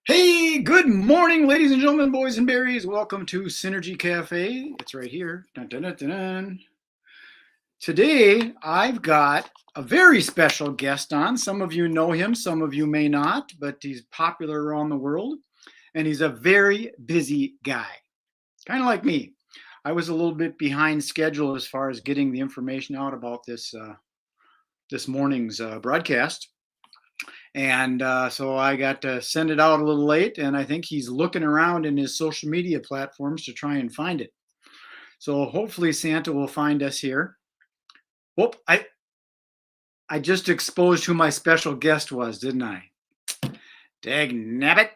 Hey, good morning, ladies and gentlemen, boys and berries. Welcome to Synergy Cafe. It's right here. Dun, dun, dun, dun, dun. Today, I've got a very special guest on. Some of you know him, some of you may not, but he's popular around the world, and he's a very busy guy, kind of like me. I was a little bit behind schedule as far as getting the information out about this morning's broadcast. And so I got to send it out a little late, and I think he's looking around in his social media platforms to try and find it. So hopefully Santa will find us here. Whoop, I just exposed who my special guest was, didn't I? Dag nabbit.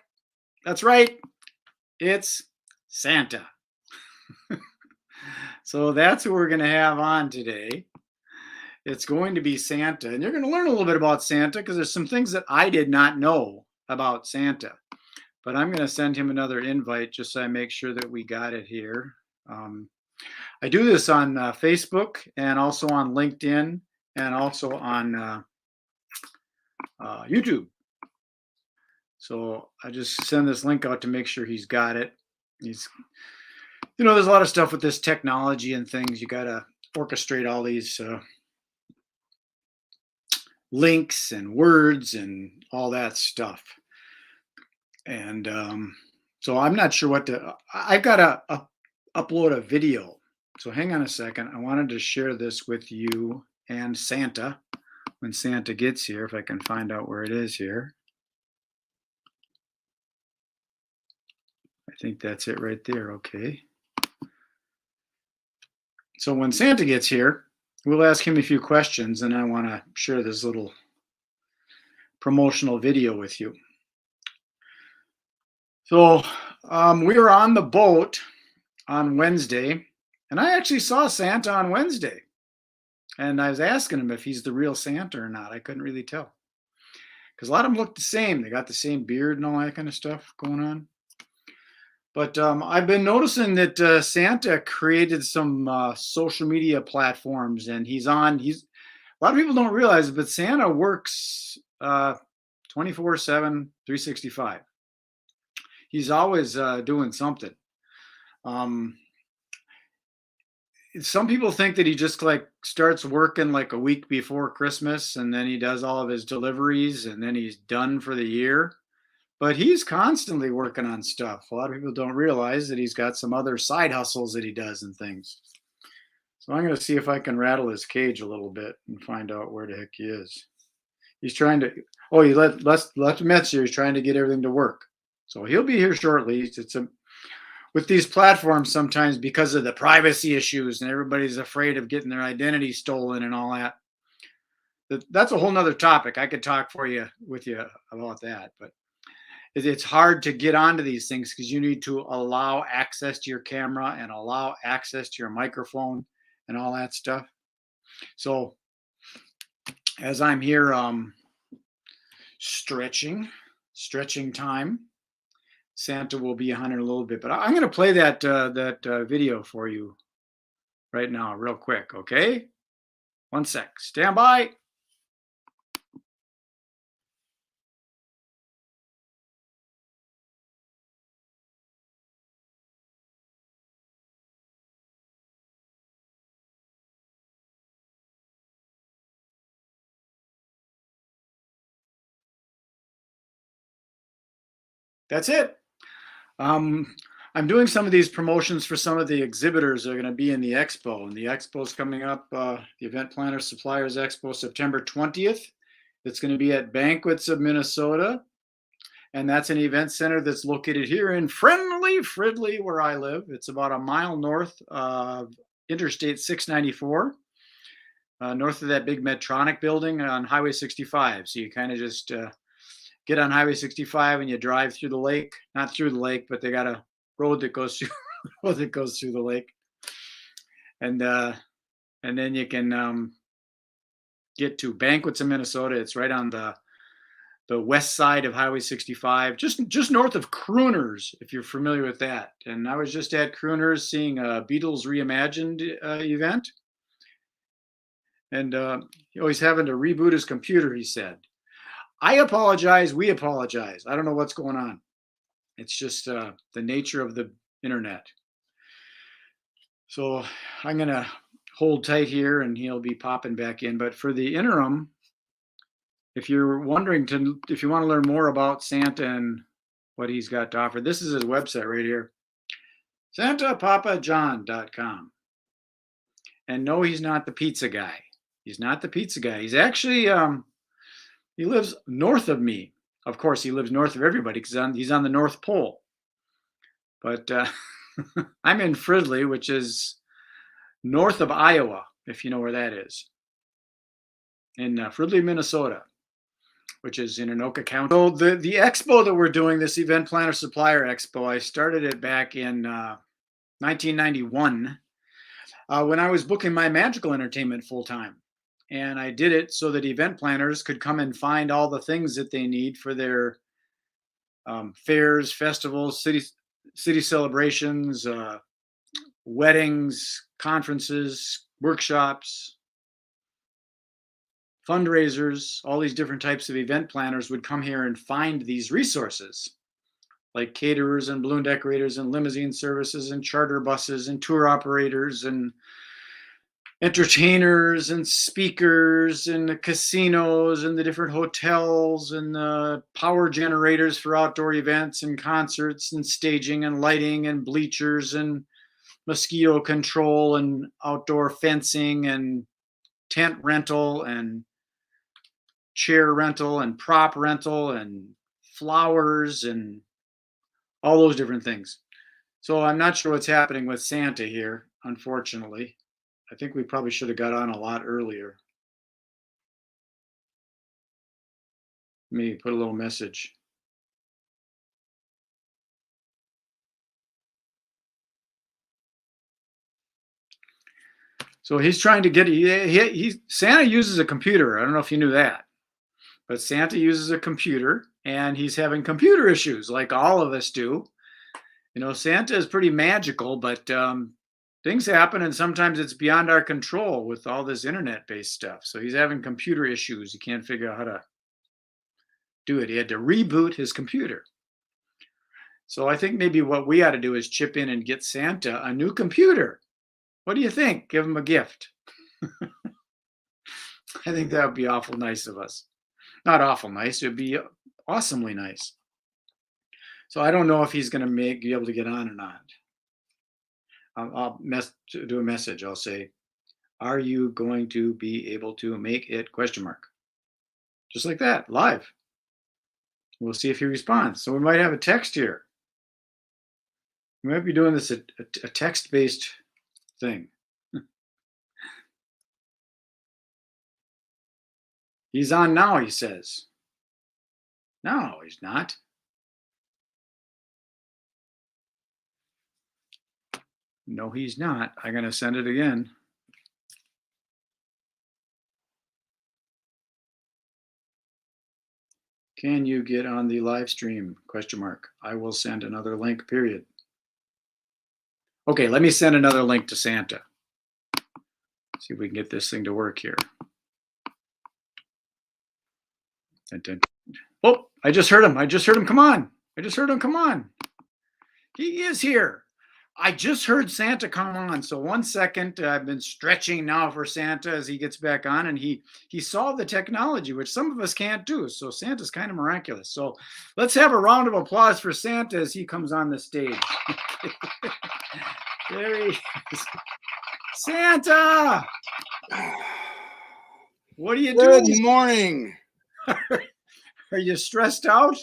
That's right. It's Santa. So that's who we're going to have on today. It's going to be Santa, and you're going to learn a little bit about Santa because there's some things that I did not know about Santa. But I'm going to send him another invite just so I make sure that we got it here. I do this on Facebook and also on LinkedIn and also on YouTube. So I just send this link out to make sure he's got it. There's a lot of stuff with this technology and things. You got to orchestrate all these links and words and all that stuff. And so I'm not sure I've got to upload a video. So hang on a second. I wanted to share this with you and Santa when Santa gets here, if I can find out where it is here. I think that's it right there. Okay. So when Santa gets here, we'll ask him a few questions, and I want to share this little promotional video with you. So we were on the boat on Wednesday, and I actually saw Santa on Wednesday. And I was asking him if he's the real Santa or not. I couldn't really tell. Because a lot of them look the same. They got the same beard and all that kind of stuff going on. But I've been noticing that Santa created some social media platforms, and a lot of people don't realize it, but Santa works 24/7, 365. He's always doing something. Some people think that he just like starts working like a week before Christmas, and then he does all of his deliveries, and then he's done for the year. But he's constantly working on stuff. A lot of people don't realize that he's got some other side hustles that he does and things. So I'm going to see if I can rattle his cage a little bit and find out where the heck he is. He's trying to. Oh, he left a message here. He's trying to get everything to work. So he'll be here shortly. With these platforms, sometimes because of the privacy issues and everybody's afraid of getting their identity stolen and all that. That's a whole nother topic. I could talk with you about that, but it's hard to get onto these things because you need to allow access to your camera and allow access to your microphone and all that stuff. So as I'm here stretching time, Santa will be on in a little bit, but I'm going to play that video for you right now, real quick. Okay, 1 sec. Stand by. That's it. I'm doing some of these promotions for some of the exhibitors that are going to be in the expo, and the expo is coming up, the Event Planner Suppliers Expo, September 20th. It's going to be at Banquets of Minnesota, and that's an event center that's located here in friendly Fridley, where I live. It's about a mile north of Interstate 694, north of that big Medtronic building on Highway 65. So you kind of just get on Highway 65 and you drive through the lake, not through the lake, but they got a road that goes through the lake. And then you can get to Banquets in Minnesota. It's right on the west side of Highway 65, just north of Crooners, if you're familiar with that. And I was just at Crooners seeing a Beatles Reimagined event. And he's having to reboot his computer, he said. I apologize. We apologize. I don't know what's going on. It's just the nature of the internet. So I'm going to hold tight here and he'll be popping back in. But for the interim, if you're wondering if you want to learn more about Santa and what he's got to offer, this is his website right here, santapapajohn.com. And no, he's not the pizza guy. He's not the pizza guy. He's actually, he lives north of me. Of course, he lives north of everybody because he's on the North Pole. But I'm in Fridley, which is north of Iowa, if you know where that is, in Fridley, Minnesota, which is in Anoka County. So the expo that we're doing, this Event Planner Supplier Expo, I started it back in 1991 when I was booking my magical entertainment full time. And I did it so that event planners could come and find all the things that they need for their fairs, festivals, city celebrations, weddings, conferences, workshops, fundraisers. All these different types of event planners would come here and find these resources, like caterers and balloon decorators and limousine services and charter buses and tour operators and entertainers and speakers and the casinos and the different hotels and the power generators for outdoor events and concerts and staging and lighting and bleachers and mosquito control and outdoor fencing and tent rental and chair rental and prop rental and flowers and all those different things. So I'm not sure what's happening with Santa here, unfortunately. I think we probably should have got on a lot earlier. Let me put a little message. So he's trying to get, Santa uses a computer. I don't know if you knew that, but Santa uses a computer and he's having computer issues like all of us do. You know, Santa is pretty magical, but things happen and sometimes it's beyond our control with all this internet-based stuff. So he's having computer issues. He can't figure out how to do it. He had to reboot his computer. So I think maybe what we ought to do is chip in and get Santa a new computer. What do you think? Give him a gift. I think that would be awful nice of us. Not awful nice. It would be awesomely nice. So I don't know if he's going to be able to get on or not. I'll do a message. I'll say, are you going to be able to make it ? Just like that, live. We'll see if he responds. So we might have a text here. We might be doing this a text-based thing. He's on now, he says. No, he's not. No, he's not. I'm going to send it again. Can you get on the live stream ? I will send another link, period. Okay, let me send another link to Santa. See if we can get this thing to work here. Oh, I just heard him. I just heard him come on. I just heard him come on. He is here. I just heard Santa come on. So 1 second, I've been stretching now for Santa as he gets back on, and he solved the technology, which some of us can't do. So Santa's kind of miraculous. So let's have a round of applause for Santa as he comes on the stage. There he is. Santa! What are you doing? Good morning. Are you stressed out?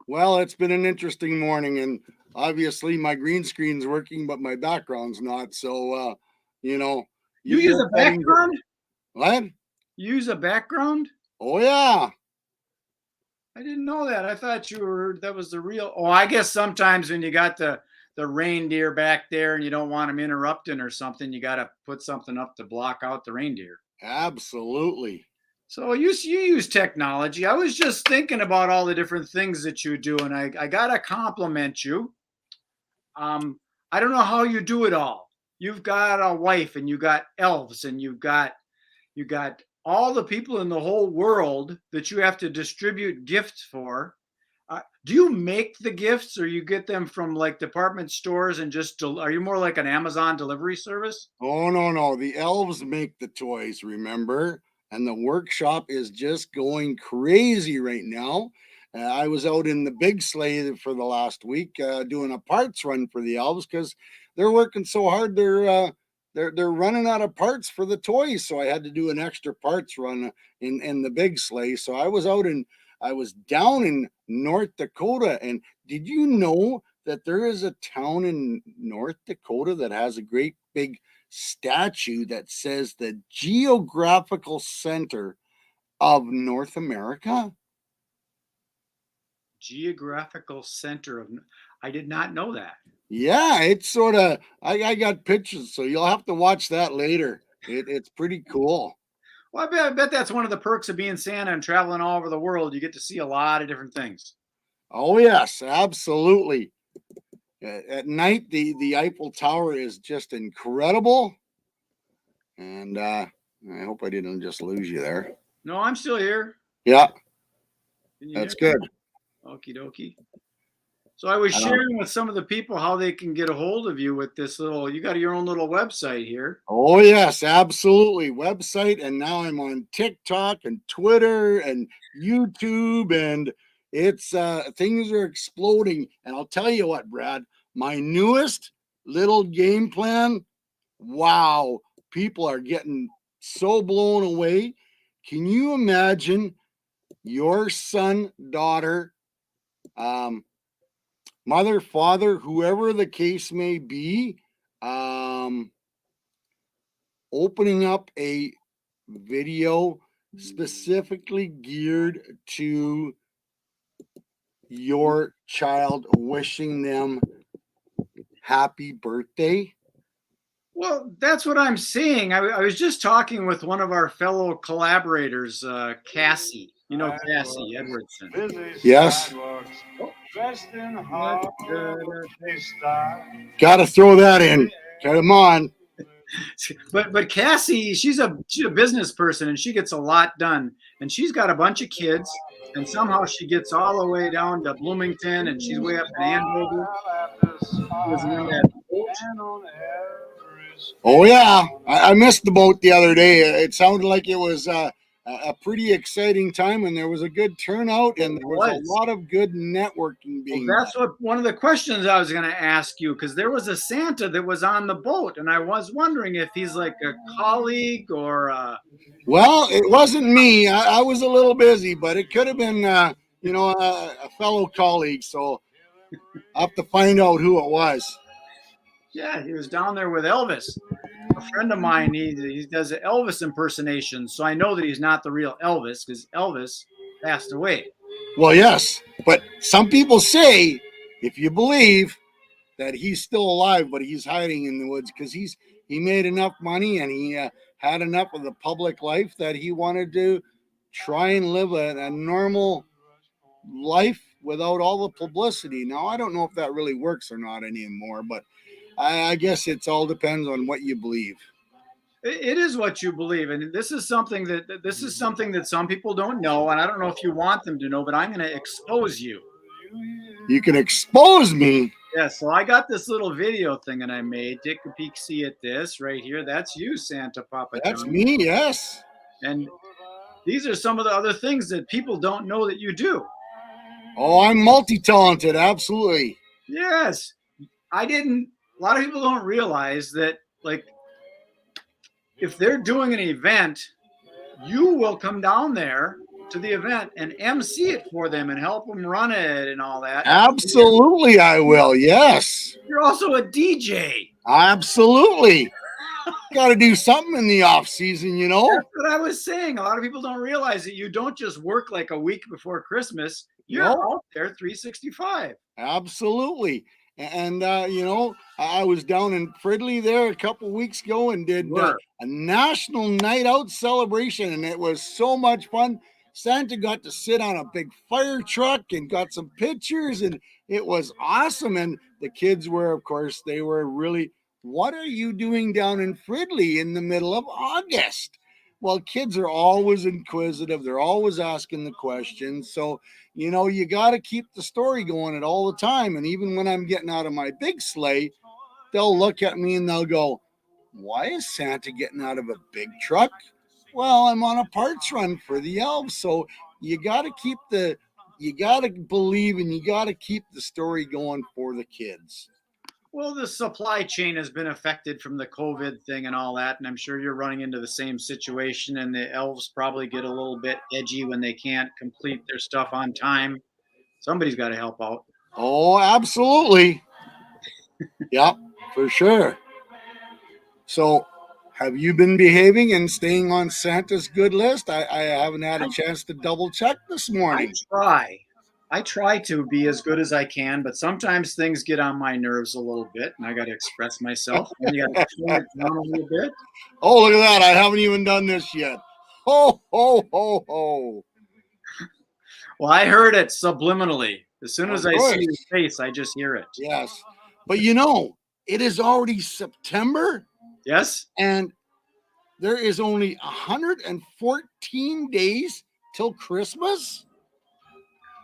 Well, it's been an interesting morning, and obviously my green screen's working, but my background's not. So, you know. You use a background? What? You use a background? Oh, yeah. I didn't know that. I thought that was the real. Oh, I guess sometimes when you got the reindeer back there and you don't want them interrupting or something, you got to put something up to block out the reindeer. Absolutely. So you use technology. I was just thinking about all the different things that you do, and I got to compliment you. I don't know how you do it all. You've got a wife and you got elves and you got all the people in the whole world that you have to distribute gifts for. Do you make the gifts, or you get them from like department stores and just are you more like an Amazon delivery service? Oh, no. The elves make the toys, remember? And the workshop is just going crazy right now. I was out in the big sleigh for the last week doing a parts run for the elves because they're working so hard. They're running out of parts for the toys, so I had to do an extra parts run in the big sleigh. So I was down in North Dakota, and did you know that there is a town in North Dakota that has a great big statue that says the geographical center of North America? Geographical center of. I did not know that. Yeah, it's sort of, I got pictures, so you'll have to watch that later. It's pretty cool. Well, I bet that's one of the perks of being Santa and traveling all over the world. You get to see a lot of different things. Oh, yes, absolutely. At night, the Eiffel Tower is just incredible. And I hope I didn't just lose you there. No, I'm still here. Yeah, Can you that's hear good. me? Okie dokie. So I was sharing with some of the people how they can get a hold of you with this little, you got your own little website here. Oh, yes, absolutely. Website. And now I'm on TikTok and Twitter and YouTube. And it's things are exploding. And I'll tell you what, Brad, my newest little game plan. Wow, people are getting so blown away. Can you imagine your son, daughter, mother, father, whoever the case may be, opening up a video specifically geared to your child, wishing them happy birthday? Well, that's what I'm seeing. I was just talking with one of our fellow collaborators, Cassie. You know Cassie Edwardson. Yes. What, Got to throw that in. Come on. but Cassie, she's a business person and she gets a lot done. And she's got a bunch of kids, and somehow she gets all the way down to Bloomington, and she's way up in Andover. Oh yeah, I missed the boat the other day. It sounded like it was a pretty exciting time, and there was a good turnout, and there was a lot of good networking being. Well, that's what one of the questions I was going to ask you, because there was a Santa that was on the boat, and I was wondering if he's like a colleague or. Well, it wasn't me. I was a little busy, but it could have been, a fellow colleague. So I'll have to find out who it was. Yeah, he was down there with Elvis. A friend of mine, he does Elvis impersonations, so I know that he's not the real Elvis because Elvis passed away. Well, yes, but some people say, if you believe, that he's still alive, but he's hiding in the woods because he made enough money and he had enough of the public life that he wanted to try and live a normal life without all the publicity. Now, I don't know if that really works or not anymore, but I guess it all depends on what you believe. It is what you believe, and this is something that some people don't know, and I don't know if you want them to know, but I'm going to expose you. You can expose me. Yeah, so I got this little video thing that I made. Take a peek, see at this right here. That's you, Santa Papa. That's me, yes. And these are some of the other things that people don't know that you do. Oh, I'm multi-talented, absolutely. Yes. A lot of people don't realize that, like, if they're doing an event, you will come down there to the event and MC it for them and help them run it and all that. Absolutely, I will. Yes. You're also a DJ. Absolutely. Got to do something in the off season, you know. That's what I was saying. A lot of people don't realize that you don't just work like a week before Christmas. You're out there 365. Absolutely. And I was down in Fridley there a couple of weeks ago and did a national night out celebration, and it was so much fun. Santa got to sit on a big fire truck and got some pictures, and it was awesome. And the kids were, of course, they were really, what are you doing down in Fridley in the middle of August? Well, kids are always inquisitive. They're always asking the questions. So, you got to keep the story going at all the time. And even when I'm getting out of my big sleigh, they'll look at me and they'll go, "Why is Santa getting out of a big truck?" Well, I'm on a parts run for the elves. So you got to you got to believe and you got to keep the story going for the kids. Well, the supply chain has been affected from the COVID thing and all that, and I'm sure you're running into the same situation. And the elves probably get a little bit edgy when they can't complete their stuff on time. Somebody's got to help out. Oh, absolutely. Yep, for sure. So, have you been behaving and staying on Santa's good list? I haven't had a I, chance to double check this I morning. try. I try to be as good as I can, but sometimes things get on my nerves a little bit, and I got to express myself. And you got to tone it down a little bit. Oh, look at that. I haven't even done this yet. Ho, ho, ho, ho. Well, I heard it subliminally. As soon Of as I see course. your face, I just hear it. Yes. But it is already September Yes? and there is only 114 days till Christmas.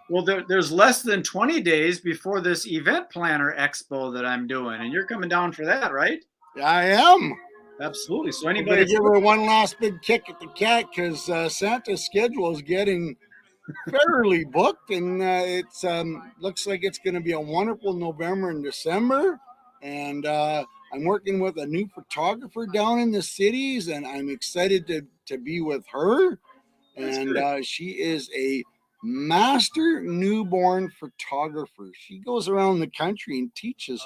Well, there's less than 20 days before this event planner expo that I'm doing, and you're coming down for that, right? I am. Absolutely. So We're anybody going to that's give her one last big kick at the cat because Santa's schedule is getting fairly booked, and it's looks like it's going to be a wonderful November and December. And I'm working with a new photographer down in the cities, and I'm excited to be with her. that's And good. she is a master newborn photographer. She goes around the country and teaches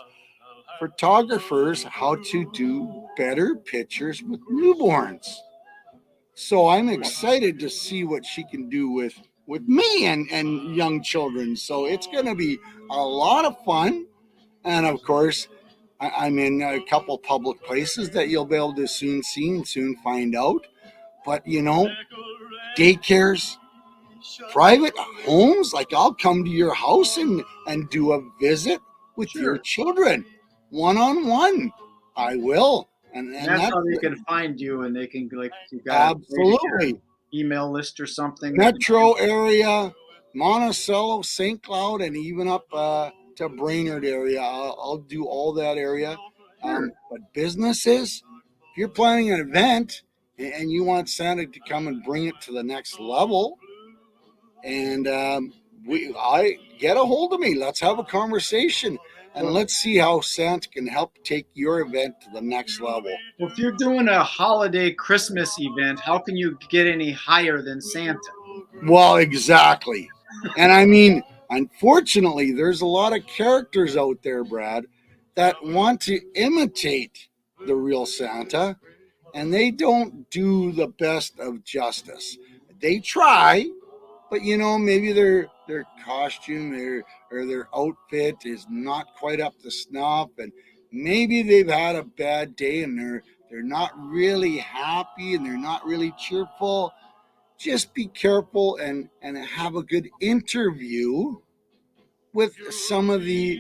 photographers how to do better pictures with newborns. So I'm excited to see what she can do with me and young children. So it's going to be a lot of fun. And of course, I'm in a couple public places that you'll be able to soon see and soon find out. But daycares, private homes, like I'll come to your house and do a visit with your Sure. children one on one. I will. And And that's that's how they can find you, and they can, like, you got a absolutely email list or something. They can, metro area, Monticello, St. Cloud, and even up to Brainerd area. I'll do all that area. sure. But businesses, if you're planning an event and you want Santa to come and bring it to the next level, and I get a hold of me. Let's have a conversation, and Well, let's see how Santa can help take your event to the next level. if you're doing a holiday Christmas event, how can you get any higher than Santa? Well, exactly. And I mean, unfortunately, there's a lot of characters out there, Brad, that want to imitate the real Santa, and they don't do the best of justice. They try, but maybe their costume or their outfit is not quite up to snuff, and maybe they've had a bad day and they're not really happy and they're not really cheerful. Just be careful and have a good interview with some of the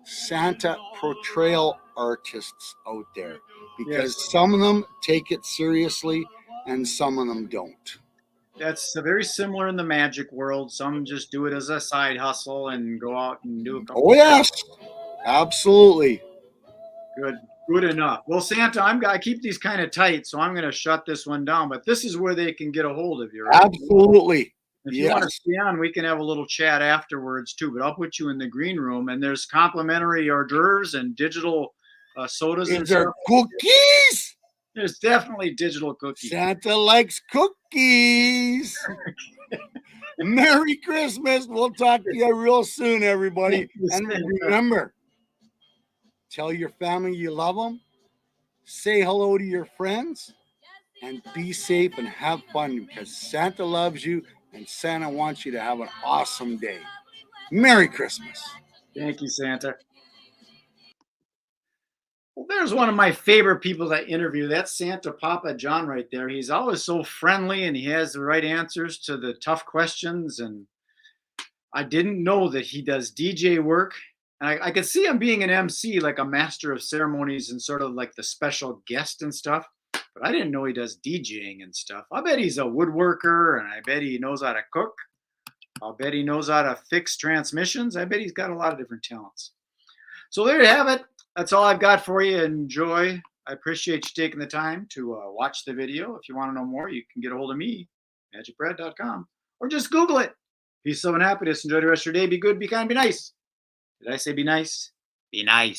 Santa portrayal artists out there, Yes, because some of them take it seriously and some of them don't. that's very similar in the magic world. Some just do it as a side hustle and go out and do a Oh couple tricks. yes, absolutely. Good, good enough. Well, Santa, I keep these kind of tight, so I'm going to shut this one down. But this is where they can get a hold of you, right? Absolutely. If you want to Yes. stay on, we can have a little chat afterwards too. But I'll put you in the green room, and there's complimentary hors d'oeuvres and digital sodas Is and there stuff. cookies? There's definitely digital cookies. Santa likes cookies. Merry Christmas. We'll talk to you real soon, everybody. Thank you, And Santa. remember, tell your family you love them, say hello to your friends, and be safe and have fun, because Santa loves you and Santa wants you to have an awesome day. Merry Christmas. Thank you, Santa. Well, there's one of my favorite people to interview. That's Santa Papa John right there. He's always so friendly and he has the right answers to the tough questions. And I didn't know that he does DJ work. And I could see him being an MC, like a master of ceremonies and sort of like the special guest and stuff. but I didn't know he does DJing and stuff. I bet he's a woodworker, and I bet he knows how to cook. I'll bet he knows how to fix transmissions. I bet he's got a lot of different talents. So there you have it. That's all I've got for you. Enjoy. I appreciate you taking the time to watch the video. If you want to know more, you can get a hold of me, magicbrad.com, or just Google it. Peace, love, and happiness. Enjoy the rest of your day. Be good, be kind, be nice. Did I say be nice? Be nice.